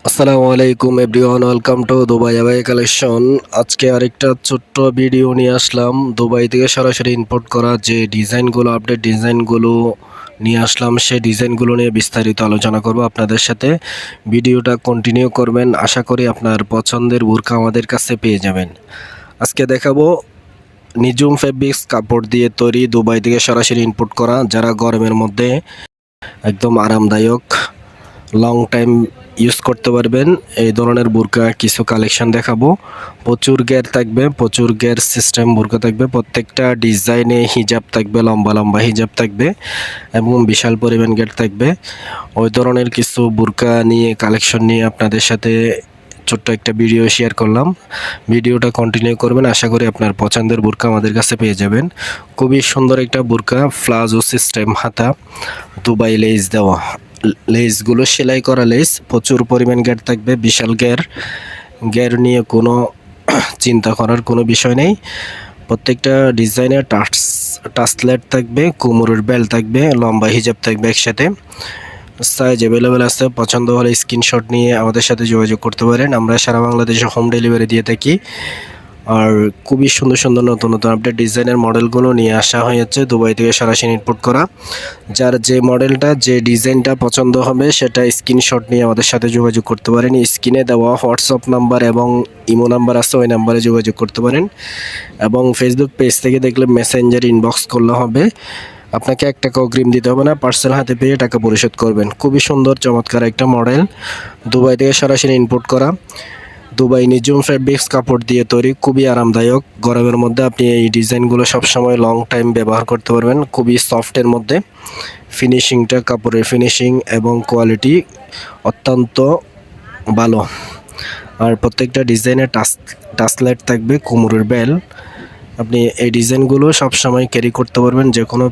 আসসালামু আলাইকুম everyone, welcome to Dubai আবাই কালেকশন। আজকে আরেকটা ছোট্ট ভিডিও নিয়ে আসলাম। দুবাই থেকে সরাসরি ইম্পোর্ট করা যে ডিজাইনগুলো, আপডেট ডিজাইনগুলো নিয়ে আসলাম, সেই ডিজাইনগুলো নিয়ে বিস্তারিত আলোচনা করব আপনাদের সাথে। ভিডিওটা কন্টিনিউ করবেন, আশা করি আপনার পছন্দের বোরকা আমাদের কাছে পেয়ে যাবেন। আজকে দেখাবো নিজুম ফেব্রিক্স কাপড় দিয়ে তৈরি, দুবাই থেকে সরাসরি ইম্পোর্ট করা, যারা গরমের মধ্যে একদম আরামদায়ক লং টাইম ইউজ করতে পারবেন এই ধরনের বোরকা কিছু কালেকশন দেখাবো। প্রচুর গের থাকবে, প্রচুর গের সিস্টেম বোরকা থাকবে, প্রত্যেকটা ডিজাইনে হিজাব থাকবে, লম্বা লম্বা হিজাব থাকবে এবং বিশাল পরিমাণ গের থাকবে। ওই ধরনের কিছু বোরকা নিয়ে কালেকশন নিয়ে আপনাদের সাথে ছোট্ট একটা ভিডিও শেয়ার করলাম। ভিডিওটা কন্টিনিউ করবেন, আশা করি আপনার পছন্দের বোরকা আমাদের কাছে পেয়ে যাবেন। খুবই সুন্দর একটা বোরকা, প্লাজো সিস্টেম হাতা, দুবাই লেস দেওয়া, লেসগুলো সেলাই করা লেস, প্রচুর পরিমাণ গ্যার থাকবে, বিশাল গ্যার নিয়ে কোনো চিন্তা করার কোনো বিষয় নেই। প্রত্যেকটা ডিজাইনের টাসলেট থাকবে, কোমরের বেল্ট থাকবে, লম্বা হিজাব থাকবে একসাথে। সাইজ অ্যাভেলেবেল আছে, পছন্দ হলে স্ক্রিনশট নিয়ে আমাদের সাথে যোগাযোগ করতে পারেন। আমরা সারা বাংলাদেশে হোম ডেলিভারি দিয়ে থাকি। আর খুবই সুন্দর সুন্দর নতুন নতুন আপডেট ডিজাইনের মডেলগুলো নিয়ে আসা হয়েছে দুবাই থেকে সরাসরি ইম্পোর্ট করা। যার যে মডেলটা, যে ডিজাইনটা পছন্দ হবে সেটা স্ক্রিনশট নিয়ে আমাদের সাথে যোগাযোগ করতে পারেন। স্ক্রিনে দেওয়া হোয়াটসঅ্যাপ নাম্বার এবং ইমো নাম্বার আছে, ওই নাম্বারে যোগাযোগ করতে পারেন। এবং ফেসবুক পেজ থেকে দেখলে মেসেঞ্জার ইনবক্স করলে হবে। আপনাকে 1 টাকা অগ্রিম দিতে হবে না, পার্সেল হাতে পেয়ে টাকা পরিশোধ করবেন। খুবই সুন্দর চমৎকার একটা মডেল, দুবাই থেকে সরাসরি ইম্পোর্ট করা। দুবাই নিজুম ফেব্রিক্স কাপড় দিয়ে তৈরি, খুবই আরামদায়ক। গরমের মধ্যে আপনি এই ডিজাইনগুলো সবসময় লং টাইম ব্যবহার করতে পারবেন। খুবই সফটের মধ্যে, ফিনিশিংটা, কাপড়ের ফিনিশিং এবং কোয়ালিটি অত্যন্ত ভালো। আর প্রত্যেকটা ডিজাইনে টাসলেট থাকবে, কোমরের বেল। আপনি এই ডিজাইনগুলো সবসময় ক্যারি করতে পারবেন, যে কোনো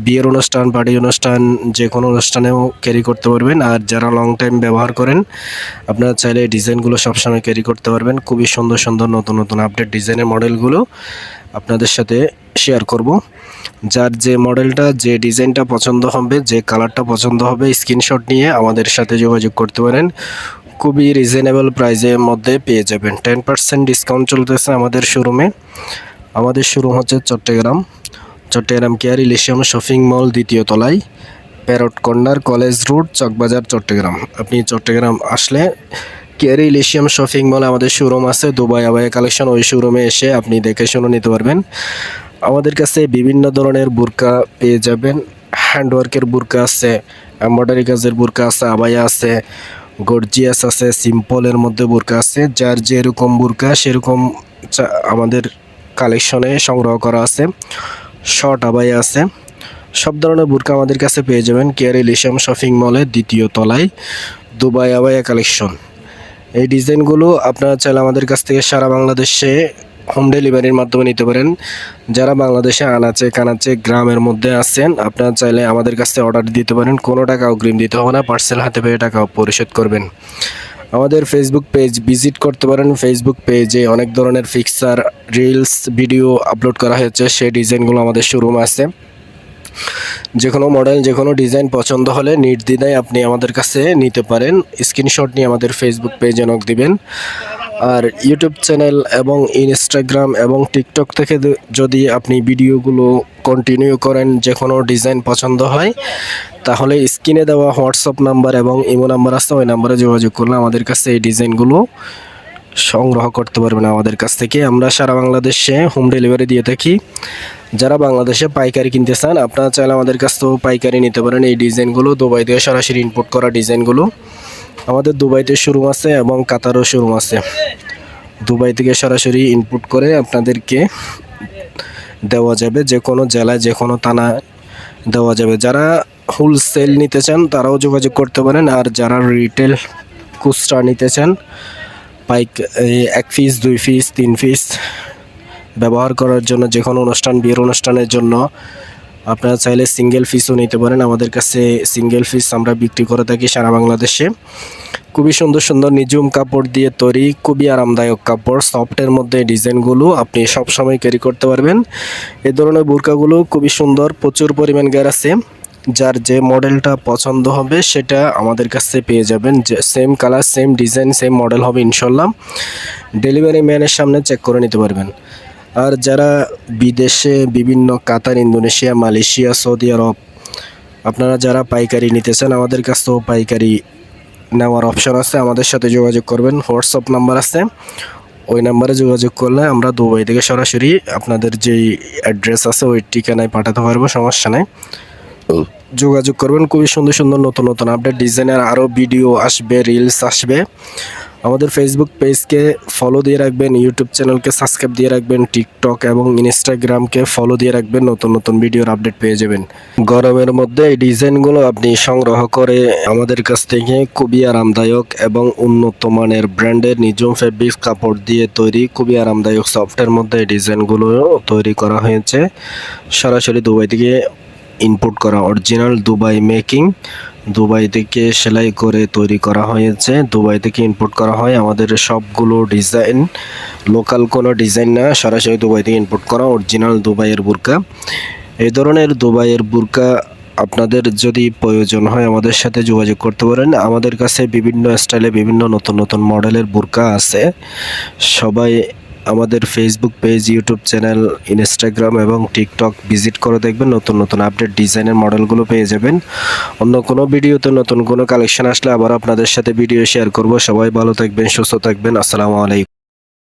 বিয়ের অনুষ্ঠান, পার্টি অনুষ্ঠান, যে কোনো অনুষ্ঠানেও ক্যারি করতে পারবেন। আর যারা লং টাইম ব্যবহার করেন, আপনারা চাইলে এই ডিজাইনগুলো সবসময় ক্যারি করতে পারবেন। খুবই সুন্দর সুন্দর নতুন নতুন আপডেট ডিজাইনের মডেলগুলো আপনাদের সাথে শেয়ার করব। যার যে মডেলটা, যে ডিজাইনটা পছন্দ হবে, যে কালারটা পছন্দ হবে, স্ক্রিনশট নিয়ে আমাদের সাথে যোগাযোগ করতে পারেন। খুবই রিজনেবল প্রাইসের মধ্যে পেয়ে যাবেন। 10% ডিসকাউন্ট চলতেছে আমাদের শোরুমে। আমাদের শোরুম হচ্ছে Chittagong Care Elysium shopping mall, 2য় তলায়, Parrot Corner, College Road, Chawkbazar, Chittagong. আপনি চট্টগ্রাম আসলে কেয়ার ইলিশিয়াম শপিং মলে আমাদের শোরুম আছে, দুবাই আবায়া কালেকশন। ওই শোরুমে এসে আপনি দেখে শুনে নিতে পারবেন। আমাদের কাছে বিভিন্ন ধরনের বোরকা পেয়ে যাবেন। হ্যান্ডওয়ার্কের বোরকা আছে, এমব্রয়ডারি কাজের বোরকা আছে, আবায়া আছে, গর্জিয়াস আছে, সিম্পলের মধ্যে বোরকা আছে। যার যেরকম বোরকা সেরকম আমাদের কালেকশনে সংগ্রহ করা আছে। শর্ট আবায়া আছে, সব ধরনের বোরকা আমাদের কাছে পেয়ে যাবেন কেয়ার ইলিশিয়াম শপিং মলের 2য় তলায়, দুবাই আবায়া কালেকশন। এই ডিজাইনগুলো আপনারা চাইলে আমাদের কাছ থেকে সারা বাংলাদেশে হোম ডেলিভারির মাধ্যমে নিতে পারেন। যারা বাংলাদেশে আনাচে কানাচে গ্রামের মধ্যে আছেন, আপনারা চাইলে আমাদের কাছ থেকে অর্ডার দিতে পারেন। কোনো টাকা অগ্রিম দিতে হবে না, পার্সেল হাতে পেয়ে টাকা পরিশোধ করবেন। আমাদের ফেসবুক পেজ ভিজিট করতে পারেন। ফেসবুক পেজে অনেক ধরনের পিকচার, রিলস, ভিডিও আপলোড করা হয়েছে, সেই ডিজাইনগুলো আমাদের শোরুমে আছে। যে কোনো মডেল, যে কোনো ডিজাইন পছন্দ হলে নির্দ্বিধায় আপনি আমাদের কাছে নিতে পারেন। স্ক্রিনশট নিয়ে আমাদের ফেসবুক পেজে নক দিবেন। আর ইউটিউব চ্যানেল এবং ইনস্টাগ্রাম এবং টিকটক থেকে যদি আপনি ভিডিওগুলো কন্টিনিউ করেন, যে কোনো ডিজাইন পছন্দ হয়, তাহলে স্ক্রিনে দেওয়া হোয়াটসঅ্যাপ নাম্বার এবং ইমো নাম্বার আছে, ওই নাম্বারে যোগাযোগ করলে আমাদের কাছে এই ডিজাইনগুলো সংগ্রহ করতে পারবেন আমাদের কাছ থেকে। আমরা সারা বাংলাদেশে হোম ডেলিভারি দিয়ে থাকি। যারা বাংলাদেশে পাইকারি কিনতে চান, আপনারা চাইলে আমাদের কাছ থেকেও পাইকারি নিতে পারেন। এই ডিজাইনগুলো দুবাই থেকে সরাসরি ইম্পোর্ট করা ডিজাইনগুলো। আমাদের দুবাইতে শোরুম আছে এবং কাতারও শোরুম আছে। দুবাই থেকে সরাসরি ইনপুট করে আপনাদেরকে দেওয়া যাবে, যে কোনো জেলায়, যে কোনো থানায় দেওয়া যাবে। যারা হোলসেল নিতে চান তারাও যোগাযোগ করতে পারেন। আর যারা রিটেল খুচরা নিতে চান, 1 পিস, 2 পিস, 3 পিস ব্যবহার করার জন্য, যে কোনো অনুষ্ঠান, বিয়ের অনুষ্ঠানের জন্য আপনারা চাইলে সিঙ্গেল পিসও নিতে পারেন। আমাদের কাছে সিঙ্গেল পিস আমরা বিক্রি করে থাকি সারা বাংলাদেশে। খুবই সুন্দর সুন্দর নিজুম কাপড় দিয়ে তৈরি, খুবই আরামদায়ক কাপড়, সফটের মধ্যে ডিজাইনগুলো আপনি সব সময় ক্যারি করতে পারবেন। এই ধরনের বোরকাগুলো খুবই সুন্দর, প্রচুর পরিমাণ গ্যার আছে। যার যে মডেলটা পছন্দ হবে সেটা আমাদের কাছে পেয়ে যাবেন। যে same colour, same design, same model হবে ইনশাল্লাহ। ডেলিভারি ম্যানের সামনে চেক করে নিতে পারবেন। আর যারা বিদেশে বিভিন্ন কাতার, ইন্দোনেশিয়া, মালয়েশিয়া, সৌদি আরব, আপনারা যারা পাইকারি নিতে চান আমাদের কাছ থেকেও পাইকারি নেওয়ার অপশন আছে। আমাদের সাথে যোগাযোগ করবেন, হোয়াটসঅ্যাপ নাম্বার আছে, ওই নাম্বারে যোগাযোগ করলে আমরা দুবাই থেকে সরাসরি আপনাদের যেই অ্যাড্রেস আছে ওই ঠিকানায় পাঠাতে পারবো, সমস্যা নেই। যোগাযোগ করবেন। খুবই সুন্দর সুন্দর নতুন নতুন আপডেট ডিজাইনের আরও ভিডিও আসবে, রিলস আসবে। আমাদের ফেসবুক পেজকে ফলো দিয়ে রাখবেন, ইউটিউব চ্যানেলকে সাবস্ক্রাইব দিয়ে রাখবেন, টিকটক এবং ইনস্টাগ্রামকে ফলো দিয়ে রাখবেন, নতুন নতুন ভিডিওর আপডেট পেয়ে যাবেন। গরমের মধ্যে এই ডিজাইনগুলো আপনি সংগ্রহ করে আমাদের কাছ থেকে খুবই আরামদায়ক এবং উন্নত মানের ব্র্যান্ডের নিজম ফেব্রিক কাপড় দিয়ে তৈরি খুবই আরামদায়ক সফটের মধ্যে এই ডিজাইনগুলো তৈরি করা হয়েছে। সরাসরি দুবাই থেকে ইনপুট করা, অরিজিনাল দুবাই মেকিং, দুবাই থেকে সেলাই করে তৈরি করা হয়েছে, দুবাই থেকে ইনপুট করা হয়। আমাদের সবগুলো ডিজাইন লোকাল কোনো ডিজাইন না, সরাসরি দুবাই থেকে ইনপুট করা অরিজিনাল দুবাইয়ের বুরকা। এই ধরনের দুবাইয়ের বুরকা আপনাদের যদি প্রয়োজন হয় আমাদের সাথে যোগাযোগ করতে পারেন। আমাদের কাছে বিভিন্ন স্টাইলে বিভিন্ন নতুন নতুন মডেলের বুরকা আছে। সবাই আমাদের Facebook page, YouTube channel, Instagram এবং টিকটক ভিজিট করে দেখবেন, নতুন নতুন আপডেট ডিজাইনের মডেলগুলো পেয়ে যাবেন। অন্য কোনো ভিডিওতে নতুন কোনো কালেকশন আসলে আবার আপনাদের সাথে ভিডিও শেয়ার করব। সবাই ভালো থাকবেন, সুস্থ থাকবেন। আসসালামু আলাইকুম।